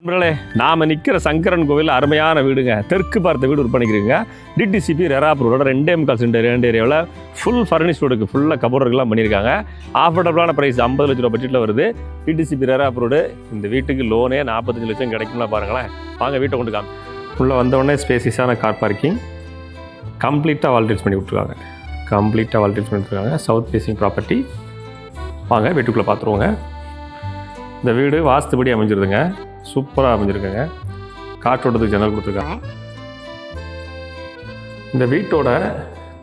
நண்பர்களே, நாம் நிற்கிற சங்கரன் கோவில் அருமையான வீடுங்க. தெற்கு பார்த்த வீடு விற்பனைக்குங்க. டிடிசிபி ரெராப்ரூவோட 2.25 சென்ட் ஏரியாவில் ஃபுல் ஃபர்னிஷ் ரோடுக்கு ஃபுல்லாக கபோர்டெல்லாம் பண்ணியிருக்காங்க. ஆஃபர்டபுளான ப்ரைஸ் 50 லட்ச ரூபா பட்ஜெட்டில் வருது. டிடிசிபி ரெராப்ரூடு. இந்த வீட்டுக்கு லோனே 45 லட்சம் கிடைக்கும்னா பாருங்களேன். வாங்க வீட்டை கொண்டு காமி. உள்ளே வந்தவுடனே ஸ்பேசியஸான கார் பார்க்கிங் கம்ப்ளீட்டாக வால்டேஜ் பண்ணி விட்ருக்காங்க. South facing property. வாங்க வீட்டுக்குள்ளே பார்த்துருவோங்க. இந்த வீடு வாஸ்துபடி அமைஞ்சிருதுங்க. சூப்பராக அமைஞ்சிருக்குங்க. காற்றோட்டத்துக்கு ஜன்னல் கொடுத்துருக்காங்க. இந்த வீட்டோட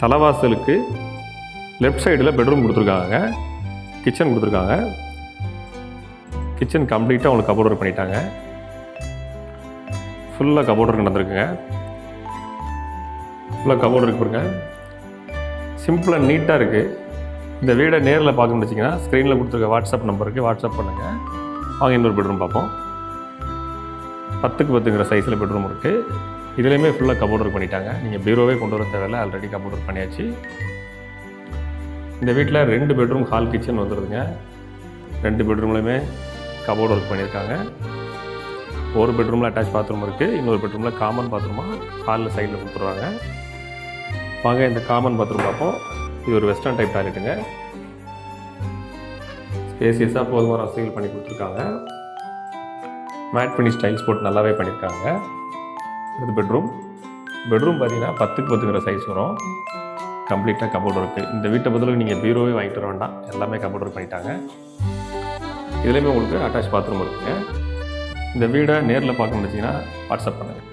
தலைவாசலுக்கு லெஃப்ட் சைடில் பெட்ரூம் கொடுத்துருக்காங்க. கிச்சன் கொடுத்துருக்காங்க. கிச்சன் கம்ப்ளீட்டாக உங்களுக்கு கபோர்டர் பண்ணிட்டாங்க. ஃபுல்லாக கபோர்டர் நடந்திருக்குங்க. ஃபுல்லாக கபோர்டர் இருக்குங்க. சிம்பிள் அண்ட் நீட்டாக இருக்குது. இந்த வீடை நேரில் பார்க்கணும்னு வச்சிங்கன்னா ஸ்க்ரீனில் கொடுத்துருக்க வாட்ஸ்அப் நம்பருக்கு வாட்ஸ்அப் பண்ணுங்கள். வாங்க இன்னொரு பெட்ரூம் பார்ப்போம். 10க்கு 10ங்கிற சைஸில் பெட்ரூம் இருக்குது. இதுலேயுமே ஃபுல்லாக கபோர்டர் பண்ணிட்டாங்க. நீங்கள் பீரோவே கொண்டு வர தேவையில்லை, ஆல்ரெடி கபோர்டர் பண்ணியாச்சு. இந்த வீட்டில் 2 பெட்ரூம் ஹால் கிச்சன் வந்துடுதுங்க. 2 பெட்ரூம்லையுமே கபோர்டு ஒர்க் பண்ணியிருக்காங்க. ஒரு பெட்ரூமில் அட்டாச் பாத்ரூம் இருக்குது. இன்னொரு பெட்ரூமில் காமன் பாத்ரூமாக ஹாலில் சைடில் கொடுத்துருவாங்க. வாங்க இந்த காமன் பாத்ரூம் பார்ப்போம். இது ஒரு வெஸ்டர்ன் டைப் டாய்லெட்டுங்க. ஸ்பேசியஸாக போதுமான வசதிகள் பண்ணி கொடுத்துருக்காங்க. மேட் ஃபினிஷ் டைல்ஸ் போட்டு நல்லாவே பண்ணியிருக்காங்க. இது பெட்ரூம் பார்த்தீங்கன்னா 10க்கு 10ங்கிற சைஸ் வரும். கம்ப்ளீட்டாக கபோர்டு இருக்குது. இந்த வீட்டை பதிலுக்கு நீங்கள் பீரோவே வாங்கிட்டு வர வேண்டாம், எல்லாமே கபோர்டர் பண்ணிட்டாங்க. இதுலேயுமே உங்களுக்கு அட்டாச் பாத்ரூம் இருக்குங்க. இந்த வீடை நேரில் பார்க்கணுன்னு வச்சிங்கன்னா வாட்ஸ்அப் பண்ணுங்கள்.